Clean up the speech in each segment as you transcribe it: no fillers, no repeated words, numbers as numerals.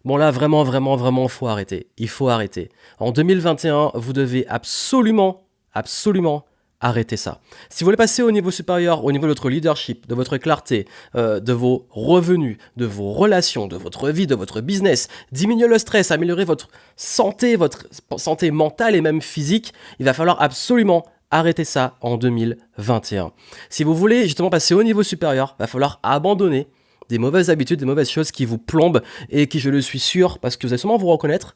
Bon là, vraiment, vraiment, vraiment, faut arrêter. Il faut arrêter. En 2021, vous devez absolument, absolument arrêter ça. Si vous voulez passer au niveau supérieur, au niveau de votre leadership, de votre clarté, de vos revenus, de vos relations, de votre vie, de votre business, diminuer le stress, améliorer votre santé mentale et même physique, il va falloir absolument arrêter ça en 2021. Si vous voulez justement passer au niveau supérieur, il va falloir abandonner des mauvaises habitudes, des mauvaises choses qui vous plombent et qui, je le suis sûr, parce que vous allez sûrement vous reconnaître,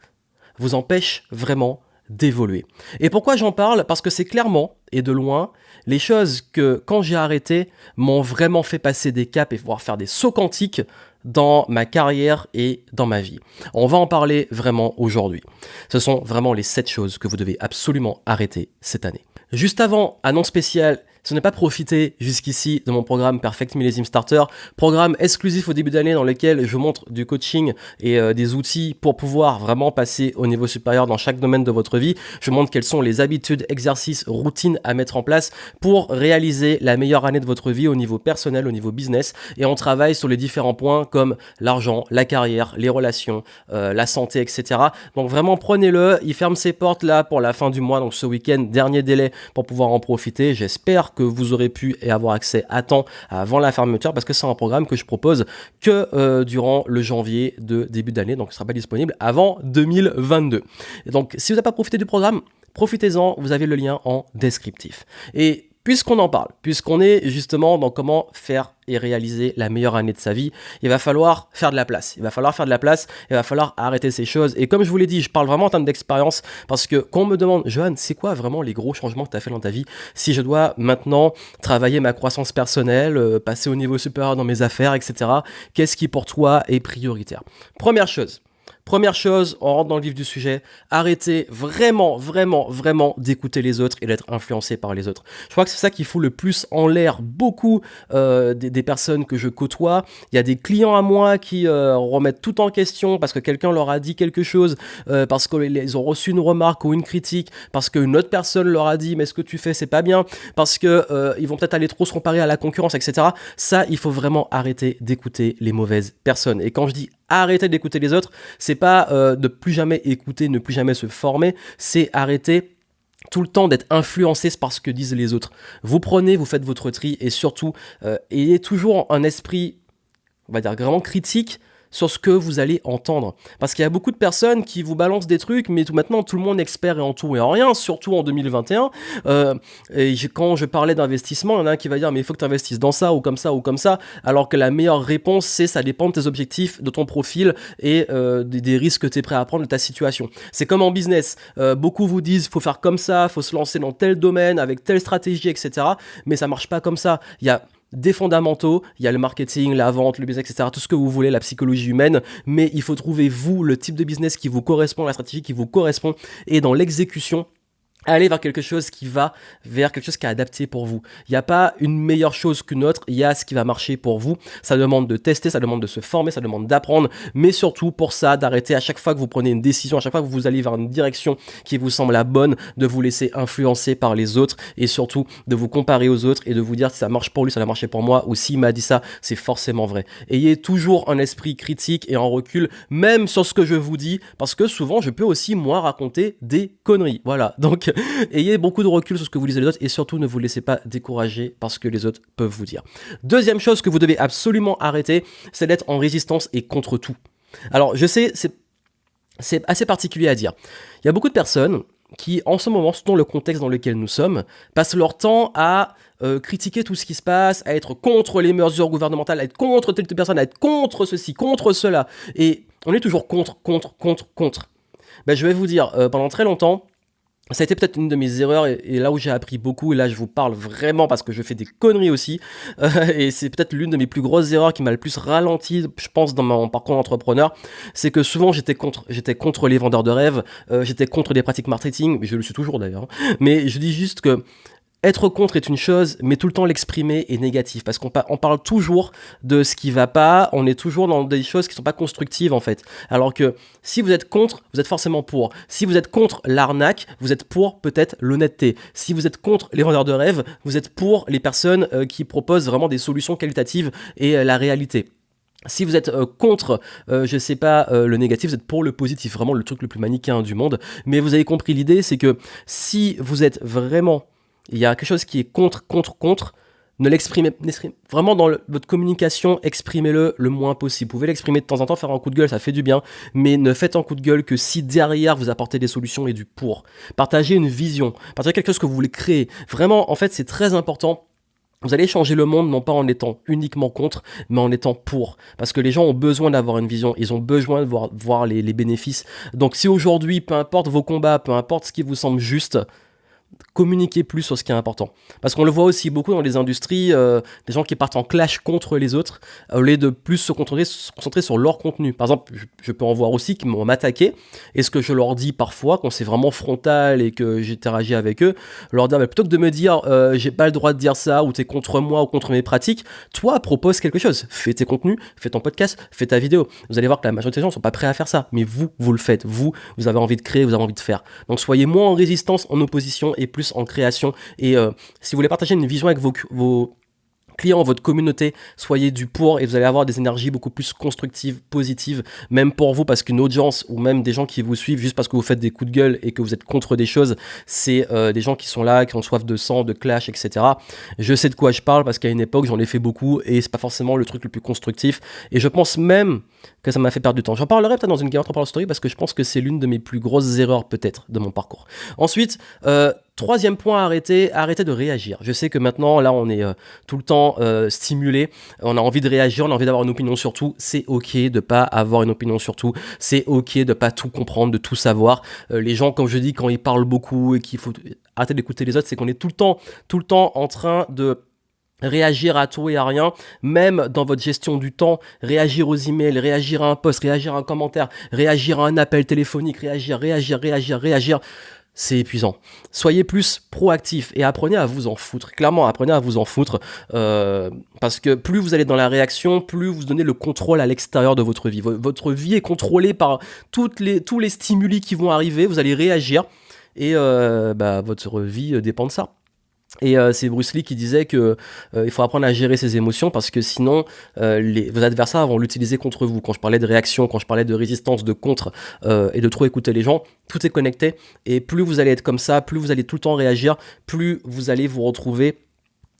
vous empêchent vraiment d'évoluer. Et pourquoi j'en parle? Parce que c'est clairement, et de loin, les choses que, quand j'ai arrêté, m'ont vraiment fait passer des caps et pouvoir faire des sauts quantiques dans ma carrière et dans ma vie. On va en parler vraiment aujourd'hui. Ce sont vraiment les 7 choses que vous devez absolument arrêter cette année. Juste avant, annonce spéciale, si vous n'avez pas profité jusqu'ici de mon programme Perfect Millésime Starter, programme exclusif au début d'année dans lequel je montre du coaching et des outils pour pouvoir vraiment passer au niveau supérieur dans chaque domaine de votre vie. Je montre quelles sont les habitudes, exercices, routines à mettre en place pour réaliser la meilleure année de votre vie au niveau personnel, au niveau business. Et on travaille sur les différents points comme l'argent, la carrière, les relations, la santé, etc. Donc vraiment prenez-le, il ferme ses portes là pour la fin du mois, donc ce week-end, dernier délai pour pouvoir en profiter. J'espère que vous aurez pu y avoir accès à temps avant la fermeture parce que c'est un programme que je propose que durant le janvier de début d'année, donc il ne sera pas disponible avant 2022. Et donc si vous n'avez pas profité du programme, profitez-en, vous avez le lien en descriptif. Et puisqu'on en parle, puisqu'on est justement dans comment faire et réaliser la meilleure année de sa vie, il va falloir faire de la place. Il va falloir arrêter ces choses. Et comme je vous l'ai dit, je parle vraiment en termes d'expérience parce que quand on me demande, Johan, c'est quoi vraiment les gros changements que tu as fait dans ta vie? Si je dois maintenant travailler ma croissance personnelle, passer au niveau supérieur dans mes affaires, etc., qu'est-ce qui pour toi est prioritaire? Première chose, on rentre dans le vif du sujet, arrêtez vraiment, vraiment, vraiment d'écouter les autres et d'être influencé par les autres. Je crois que c'est ça qui fout le plus en l'air beaucoup des personnes que je côtoie. Il y a des clients à moi qui remettent tout en question parce que quelqu'un leur a dit quelque chose, parce qu'ils ont reçu une remarque ou une critique, parce qu'une autre personne leur a dit « mais ce que tu fais, c'est pas bien », parce qu'ils vont peut-être aller trop se comparer à la concurrence, etc. Ça, il faut vraiment arrêter d'écouter les mauvaises personnes. Et quand je dis arrêter d'écouter les autres, c'est pas de plus jamais écouter, ne plus jamais se former, c'est arrêter tout le temps d'être influencé par ce que disent les autres. Vous prenez, vous faites votre tri et surtout, ayez toujours un esprit, on va dire, vraiment critique sur ce que vous allez entendre. Parce qu'il y a beaucoup de personnes qui vous balancent des trucs, mais maintenant tout le monde est expert et en tout et en rien, surtout en 2021. Quand je parlais d'investissement, il y en a un qui va dire mais il faut que tu investisses dans ça ou comme ça ou comme ça, alors que la meilleure réponse c'est ça dépend de tes objectifs, de ton profil et des risques que tu es prêt à prendre de ta situation. C'est comme en business, beaucoup vous disent faut faire comme ça, faut se lancer dans tel domaine avec telle stratégie, etc. Mais ça marche pas comme ça. Il y a des fondamentaux, il y a le marketing, la vente, le business, etc., tout ce que vous voulez, la psychologie humaine, mais il faut trouver vous, le type de business qui vous correspond, la stratégie qui vous correspond, et dans l'exécution, aller vers quelque chose qui va vers quelque chose qui est adapté pour vous. Il n'y a pas une meilleure chose qu'une autre, il y a ce qui va marcher pour vous. Ça demande de tester, ça demande de se former, ça demande d'apprendre, mais surtout pour ça, d'arrêter à chaque fois que vous prenez une décision, à chaque fois que vous allez vers une direction qui vous semble la bonne, de vous laisser influencer par les autres et surtout de vous comparer aux autres et de vous dire si ça marche pour lui, ça a marché pour moi ou s'il m'a dit ça, c'est forcément vrai. Ayez toujours un esprit critique et en recul, même sur ce que je vous dis, parce que souvent je peux aussi moi raconter des conneries. Voilà, donc ayez beaucoup de recul sur ce que vous lisez les autres et surtout ne vous laissez pas décourager par ce que les autres peuvent vous dire. Deuxième chose que vous devez absolument arrêter, c'est d'être en résistance et contre tout. Alors je sais, c'est assez particulier à dire. Il y a beaucoup de personnes qui, en ce moment, selon le contexte dans lequel nous sommes, passent leur temps à critiquer tout ce qui se passe, à être contre les mesures gouvernementales, à être contre telle personne, à être contre ceci, contre cela. Et on est toujours contre. Ben, je vais vous dire, pendant très longtemps, ça a été peut-être une de mes erreurs et là où j'ai appris beaucoup, et là je vous parle vraiment parce que je fais des conneries aussi, et c'est peut-être l'une de mes plus grosses erreurs qui m'a le plus ralenti, je pense, dans mon parcours d'entrepreneur, c'est que souvent j'étais contre les vendeurs de rêves, j'étais contre des pratiques marketing, mais je le suis toujours d'ailleurs, mais je dis juste que être contre est une chose, mais tout le temps l'exprimer est négatif, parce qu'on parle toujours de ce qui va pas, on est toujours dans des choses qui sont pas constructives en fait. Alors que si vous êtes contre, vous êtes forcément pour. Si vous êtes contre l'arnaque, vous êtes pour peut-être l'honnêteté. Si vous êtes contre les vendeurs de rêves, vous êtes pour les personnes qui proposent vraiment des solutions qualitatives et la réalité. Si vous êtes contre, je sais pas, le négatif, vous êtes pour le positif, vraiment le truc le plus manichéen du monde. Mais vous avez compris l'idée, c'est que si vous êtes vraiment, il y a quelque chose qui est contre, ne l'exprimez vraiment dans votre communication, exprimez-le le moins possible. Vous pouvez l'exprimer de temps en temps, faire un coup de gueule, ça fait du bien, mais ne faites un coup de gueule que si derrière vous apportez des solutions et du pour. Partagez une vision, partagez quelque chose que vous voulez créer. Vraiment, en fait, c'est très important. Vous allez changer le monde non pas en étant uniquement contre, mais en étant pour. Parce que les gens ont besoin d'avoir une vision, ils ont besoin de voir les bénéfices. Donc si aujourd'hui, peu importe vos combats, peu importe ce qui vous semble juste, communiquer plus sur ce qui est important. Parce qu'on le voit aussi beaucoup dans les industries, des gens qui partent en clash contre les autres, au lieu de plus se concentrer sur leur contenu. Par exemple, je peux en voir aussi qui m'ont attaqué, et ce que je leur dis parfois, quand c'est vraiment frontal et que j'interagis avec eux, leur dire, plutôt que de me dire, j'ai pas le droit de dire ça, ou t'es contre moi, ou contre mes pratiques, toi, propose quelque chose. Fais tes contenus, fais ton podcast, fais ta vidéo. Vous allez voir que la majorité des gens sont pas prêts à faire ça, mais vous le faites. Vous avez envie de créer, vous avez envie de faire. Donc soyez moins en résistance, en opposition, et plus en création. Et si vous voulez partager une vision avec vos clients, votre communauté, soyez du pour et vous allez avoir des énergies beaucoup plus constructives, positives, même pour vous, parce qu'une audience ou même des gens qui vous suivent juste parce que vous faites des coups de gueule et que vous êtes contre des choses, c'est des gens qui sont là, qui ont soif de sang, de clash, etc. Je sais de quoi je parle parce qu'à une époque, j'en ai fait beaucoup et c'est pas forcément le truc le plus constructif. Et je pense même que ça m'a fait perdre du temps. J'en parlerai peut-être dans une Game Power Story parce que je pense que c'est l'une de mes plus grosses erreurs peut-être de mon parcours. Ensuite, troisième point, arrêtez de réagir. Je sais que maintenant, là, on est tout le temps stimulé. On a envie de réagir, on a envie d'avoir une opinion sur tout. C'est ok de pas avoir une opinion sur tout. C'est ok de pas tout comprendre, de tout savoir. Les gens, comme je dis, quand ils parlent beaucoup et qu'il faut arrêter d'écouter les autres, c'est qu'on est tout le temps en train de réagir à tout et à rien, même dans votre gestion du temps, réagir aux emails, réagir à un post, réagir à un commentaire, réagir à un appel téléphonique, réagir. C'est épuisant. Soyez plus proactif et apprenez à vous en foutre. Clairement, apprenez à vous en foutre parce que plus vous allez dans la réaction, plus vous donnez le contrôle à l'extérieur de votre vie. Votre vie est contrôlée par tous les stimuli qui vont arriver. Vous allez réagir et votre vie dépend de ça. Et c'est Bruce Lee qui disait que il faut apprendre à gérer ses émotions parce que sinon vos adversaires vont l'utiliser contre vous. Quand je parlais de réaction, quand je parlais de résistance, de contre et de trop écouter les gens, tout est connecté et plus vous allez être comme ça, plus vous allez tout le temps réagir, plus vous allez vous retrouver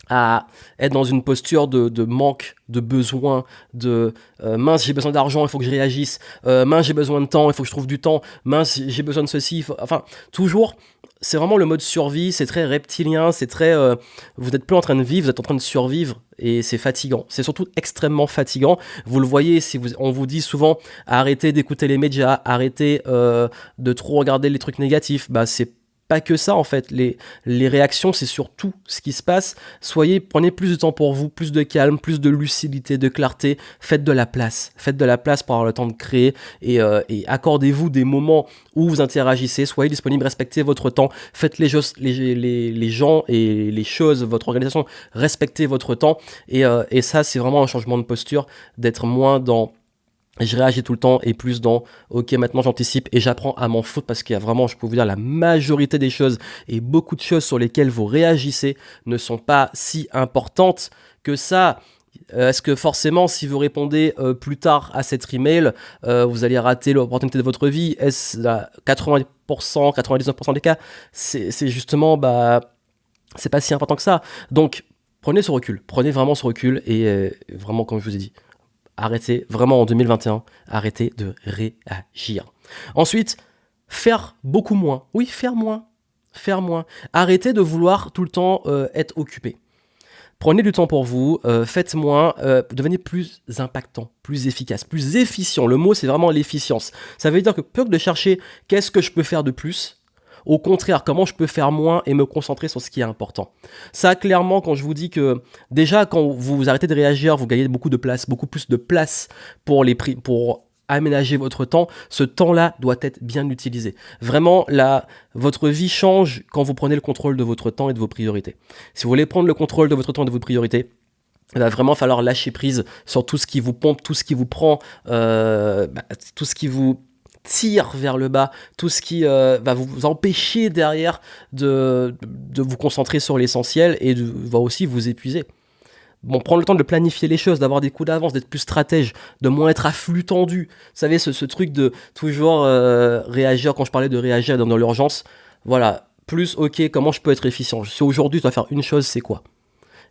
à être dans une posture de manque, de besoin, de mince j'ai besoin d'argent, il faut que je réagisse, mince j'ai besoin de temps, il faut que je trouve du temps, mince j'ai besoin de ceci, enfin toujours c'est vraiment le mode survie, c'est très reptilien, c'est très vous n'êtes plus en train de vivre, vous êtes en train de survivre et c'est fatigant, c'est surtout extrêmement fatigant. Vous le voyez, on vous dit souvent arrêtez d'écouter les médias, arrêtez de trop regarder les trucs négatifs, c'est pas que ça en fait, les réactions c'est surtout ce qui se passe. Prenez plus de temps pour vous, plus de calme, plus de lucidité, de clarté, faites de la place pour avoir le temps de créer et accordez-vous des moments où vous interagissez, soyez disponible, respectez votre temps, faites les gens et les choses, votre organisation, respectez votre temps et ça c'est vraiment un changement de posture, d'être moins dans je réagis tout le temps et plus dans ok maintenant j'anticipe et j'apprends à m'en foutre parce qu'il y a vraiment, je peux vous dire, la majorité des choses et beaucoup de choses sur lesquelles vous réagissez ne sont pas si importantes que ça. Est-ce que forcément si vous répondez plus tard à cet email vous allez rater l'opportunité de votre vie? Est-ce 80%, 99% des cas? C'est justement c'est pas si important que ça. Donc prenez vraiment ce recul et vraiment comme je vous ai dit, arrêtez, vraiment en 2021, arrêtez de réagir. Ensuite, faire beaucoup moins. Oui, faire moins. Arrêtez de vouloir tout le temps être occupé. Prenez du temps pour vous, faites moins, devenez plus impactant, plus efficace, plus efficient. Le mot, c'est vraiment l'efficience. Ça veut dire que plutôt que de chercher qu'est-ce que je peux faire de plus, au contraire, comment je peux faire moins et me concentrer sur ce qui est important. Ça, clairement, quand je vous dis que déjà, quand vous arrêtez de réagir, vous gagnez beaucoup plus de place pour aménager votre temps. Ce temps-là doit être bien utilisé. Vraiment, votre vie change quand vous prenez le contrôle de votre temps et de vos priorités. Si vous voulez prendre le contrôle de votre temps et de vos priorités, il va vraiment falloir lâcher prise sur tout ce qui vous pompe, tout ce qui vous prend, tout ce qui vous tire vers le bas, tout ce qui va vous empêcher derrière de vous concentrer sur l'essentiel et va aussi vous épuiser. Bon, prendre le temps de planifier les choses, d'avoir des coups d'avance, d'être plus stratège, de moins être à flux tendu. Vous savez, ce truc de toujours réagir, quand je parlais de réagir dans l'urgence, voilà, plus, ok, comment je peux être efficient? Si aujourd'hui je dois faire une chose, c'est quoi?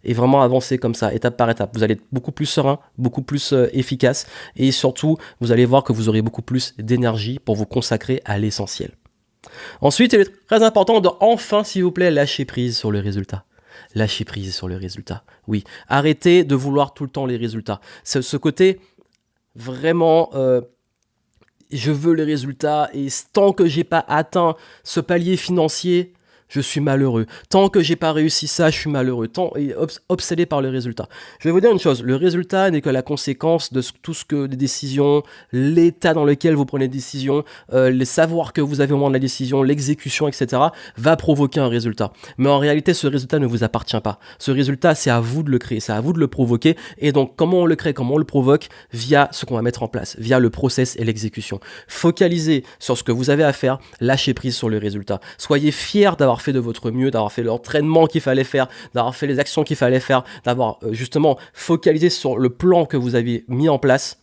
Et vraiment avancer comme ça, étape par étape. Vous allez être beaucoup plus serein, beaucoup plus efficace, et surtout, vous allez voir que vous aurez beaucoup plus d'énergie pour vous consacrer à l'essentiel. Ensuite, il est très important de enfin, s'il vous plaît, lâcher prise sur le résultat. Lâcher prise sur le résultat. Oui, arrêtez de vouloir tout le temps les résultats. Ce côté vraiment, je veux les résultats et tant que j'ai pas atteint ce palier financier, je suis malheureux. Tant que j'ai pas réussi ça, je suis malheureux. Tant et obsédé par le résultat. Je vais vous dire une chose, le résultat n'est que la conséquence de tout ce que des décisions, l'état dans lequel vous prenez des décisions, les savoirs que vous avez au moment de la décision, l'exécution, etc. va provoquer un résultat. Mais en réalité, ce résultat ne vous appartient pas. Ce résultat, c'est à vous de le créer, c'est à vous de le provoquer. Et donc, comment on le crée, comment on le provoque? Via ce qu'on va mettre en place, via le process et l'exécution. Focalisez sur ce que vous avez à faire, lâchez prise sur le résultat. Soyez fiers d'avoir fait de votre mieux, d'avoir fait l'entraînement qu'il fallait faire, d'avoir fait les actions qu'il fallait faire, d'avoir justement focalisé sur le plan que vous avez mis en place.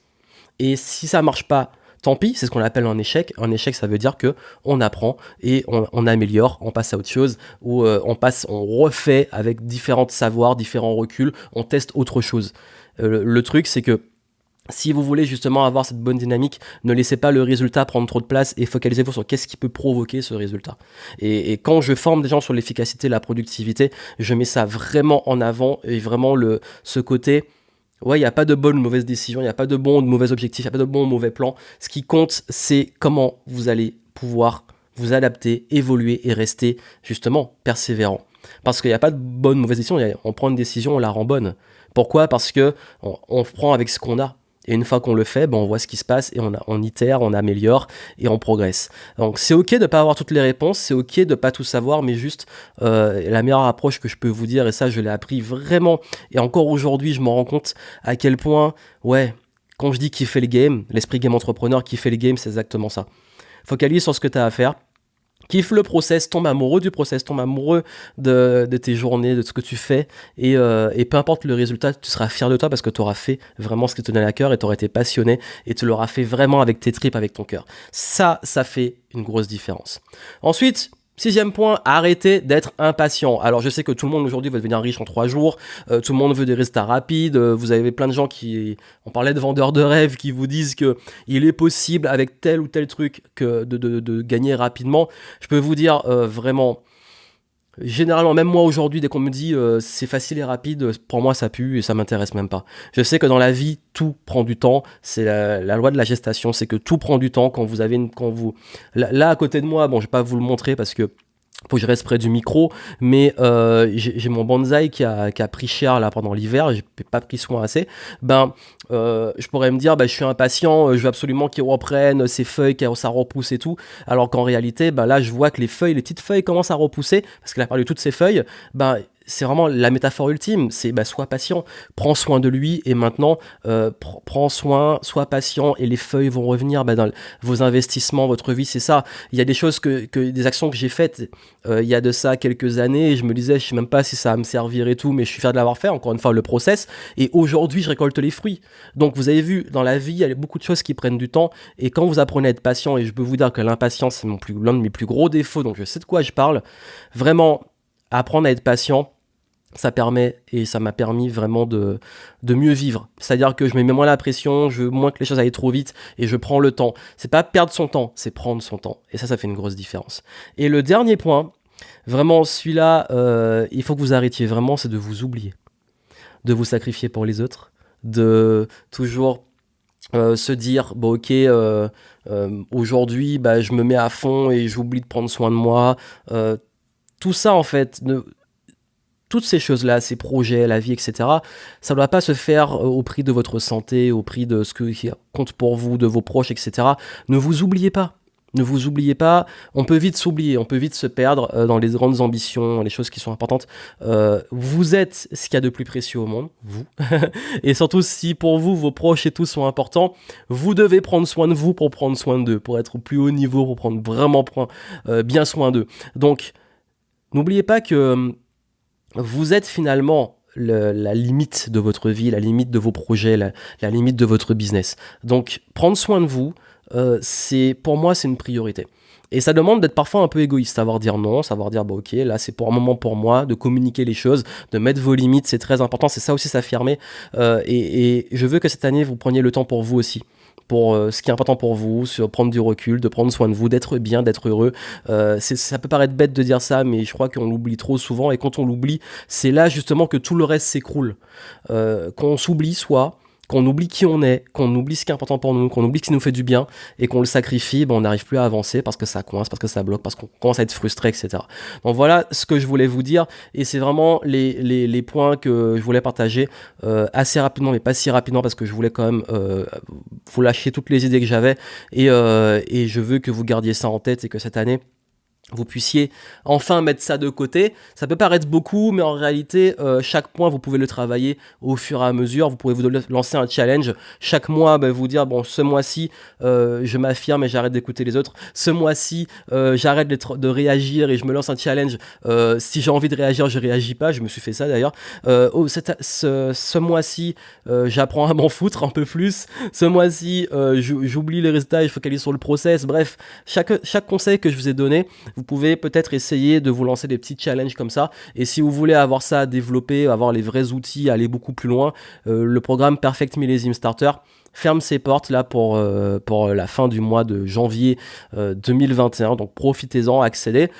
Et si ça marche pas, tant pis, c'est ce qu'on appelle un échec. Un échec, ça veut dire que on apprend et on améliore, on passe à autre chose, ou on refait avec différents savoirs, différents reculs, on teste autre chose. Le truc, c'est que si vous voulez justement avoir cette bonne dynamique, ne laissez pas le résultat prendre trop de place et focalisez-vous sur qu'est-ce qui peut provoquer ce résultat. Et quand je forme des gens sur l'efficacité, la productivité, je mets ça vraiment en avant et vraiment ce côté, ouais, il n'y a pas de bonne ou mauvaise décision, il n'y a pas de bon ou de mauvais objectif, il n'y a pas de bon ou mauvais plan. Ce qui compte, c'est comment vous allez pouvoir vous adapter, évoluer et rester justement persévérant. Parce qu'il n'y a pas de bonne ou mauvaise décision, on prend une décision, on la rend bonne. Pourquoi? Parce que on prend avec ce qu'on a. Et une fois qu'on le fait, on voit ce qui se passe et on itère, on améliore et on progresse. Donc c'est ok de ne pas avoir toutes les réponses, c'est ok de ne pas tout savoir, mais juste la meilleure approche que je peux vous dire, et ça je l'ai appris vraiment, et encore aujourd'hui je m'en rends compte à quel point, ouais, quand je dis kiffer le game, l'esprit game entrepreneur, kiffer le game, c'est exactement ça. Focalise sur ce que tu as à faire. Kiffe le process, tombe amoureux du process, tombe amoureux de tes journées, de ce que tu fais, et peu importe le résultat, tu seras fier de toi parce que tu auras fait vraiment ce qui te tenait à cœur et tu auras été passionné et tu l'auras fait vraiment avec tes tripes, avec ton cœur. Ça fait une grosse différence. Ensuite, 6e point, arrêtez d'être impatient. Alors je sais que tout le monde aujourd'hui veut devenir riche en 3 jours, tout le monde veut des résultats rapides, vous avez plein de gens on parlait de vendeurs de rêves, qui vous disent que il est possible avec tel ou tel truc de gagner rapidement. Je peux vous dire vraiment, généralement, même moi aujourd'hui, dès qu'on me dit c'est facile et rapide, pour moi ça pue et ça m'intéresse même pas. Je sais que dans la vie, tout prend du temps. C'est la loi de la gestation, c'est que tout prend du temps. Quand vous avez là à côté de moi, bon, je vais pas vous le montrer parce que faut que je reste près du micro, mais j'ai mon bonsaï qui a pris cher là pendant l'hiver, j'ai pas pris soin assez. Je pourrais me dire, je suis impatient, je veux absolument qu'il reprenne ses feuilles, que ça repousse et tout, alors qu'en réalité, là je vois que les petites feuilles commencent à repousser, parce qu'il a perdu toutes ses feuilles. C'est vraiment la métaphore ultime, c'est sois patient, prends soin de lui, et maintenant prends soin, sois patient, et les feuilles vont revenir dans vos investissements, votre vie, c'est ça. Il y a des choses des actions que j'ai faites il y a de ça quelques années, et je me disais, je sais même pas si ça va me servir et tout, mais je suis fier de l'avoir fait, encore une fois le process, et aujourd'hui je récolte les fruits. Donc vous avez vu, dans la vie, il y a beaucoup de choses qui prennent du temps, et quand vous apprenez à être patient, et je peux vous dire que l'impatience c'est l'un de mes plus gros défauts, donc je sais de quoi je parle, vraiment apprendre à être patient, ça m'a permis vraiment de mieux vivre. C'est-à-dire que je me mets moins la pression, je veux moins que les choses aillent trop vite et je prends le temps. C'est pas perdre son temps, c'est prendre son temps. Et ça fait une grosse différence. Et le dernier point, vraiment celui-là, il faut que vous arrêtiez vraiment, c'est de vous oublier. De vous sacrifier pour les autres. De toujours se dire, aujourd'hui, je me mets à fond et j'oublie de prendre soin de moi. Tout ça, en fait, toutes ces choses-là, ces projets, la vie, etc., ça ne doit pas se faire au prix de votre santé, au prix de ce qui compte pour vous, de vos proches, etc. Ne vous oubliez pas. Ne vous oubliez pas. On peut vite s'oublier, on peut vite se perdre dans les grandes ambitions, les choses qui sont importantes. Vous êtes ce qu'il y a de plus précieux au monde, vous. Et surtout, si pour vous, vos proches et tout sont importants, vous devez prendre soin de vous pour prendre soin d'eux, pour être au plus haut niveau, pour prendre vraiment bien soin d'eux. Donc, n'oubliez pas que vous êtes finalement la limite de votre vie, la limite de vos projets, la limite de votre business. Donc, prendre soin de vous, pour moi, c'est une priorité. Et ça demande d'être parfois un peu égoïste, savoir dire non, savoir dire, bah ok, là c'est pour un moment pour moi, de communiquer les choses, de mettre vos limites, c'est très important, c'est ça aussi s'affirmer. Et je veux que cette année, vous preniez le temps pour vous aussi. Pour ce qui est important pour vous, sur prendre du recul, de prendre soin de vous, d'être bien, d'être heureux. Ça peut paraître bête de dire ça, mais je crois qu'on l'oublie trop souvent. Et quand on l'oublie, c'est là justement que tout le reste s'écroule. Qu'on s'oublie soi, qu'on oublie qui on est, qu'on oublie ce qui est important pour nous, qu'on oublie ce qui nous fait du bien et qu'on le sacrifie, on n'arrive plus à avancer parce que ça coince, parce que ça bloque, parce qu'on commence à être frustré, etc. Donc voilà ce que je voulais vous dire et c'est vraiment les points que je voulais partager assez rapidement, mais pas si rapidement parce que je voulais quand même vous lâcher toutes les idées que j'avais et je veux que vous gardiez ça en tête et que cette année, vous puissiez enfin mettre ça de côté. Ça peut paraître beaucoup, mais en réalité, chaque point, vous pouvez le travailler au fur et à mesure. Vous pouvez vous lancer un challenge. Chaque mois, vous dire, bon, ce mois-ci, je m'affirme et j'arrête d'écouter les autres. Ce mois-ci, j'arrête de réagir et je me lance un challenge. Si j'ai envie de réagir, je réagis pas. Je me suis fait ça d'ailleurs. Ce mois-ci, j'apprends à m'en foutre un peu plus. Ce mois-ci, j'oublie les résultats et je focalise sur le process. Bref, chaque conseil que je vous ai donné, vous pouvez peut-être essayer de vous lancer des petits challenges comme ça. Et si vous voulez avoir ça à développer, avoir les vrais outils, aller beaucoup plus loin, le programme Perfect Millésime Starter ferme ses portes là pour la fin du mois de janvier 2021. Donc profitez-en, accédez.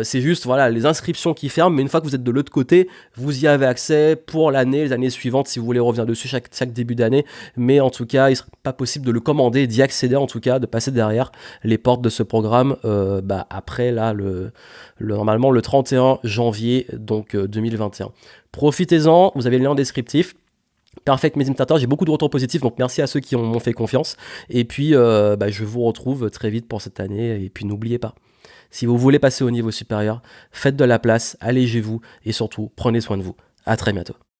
C'est juste voilà les inscriptions qui ferment, mais une fois que vous êtes de l'autre côté, vous y avez accès pour l'année, les années suivantes si vous voulez revenir dessus chaque début d'année. Mais en tout cas, il ne sera pas possible de le commander, d'y accéder en tout cas, de passer derrière les portes de ce programme après là normalement le 31 janvier donc 2021. Profitez-en, vous avez le lien descriptif. Perfect Millésime Starter, j'ai beaucoup de retours positifs, donc merci à ceux qui m'ont fait confiance. Et puis, je vous retrouve très vite pour cette année. Et puis, n'oubliez pas, si vous voulez passer au niveau supérieur, faites de la place, allégez-vous et surtout, prenez soin de vous. À très bientôt.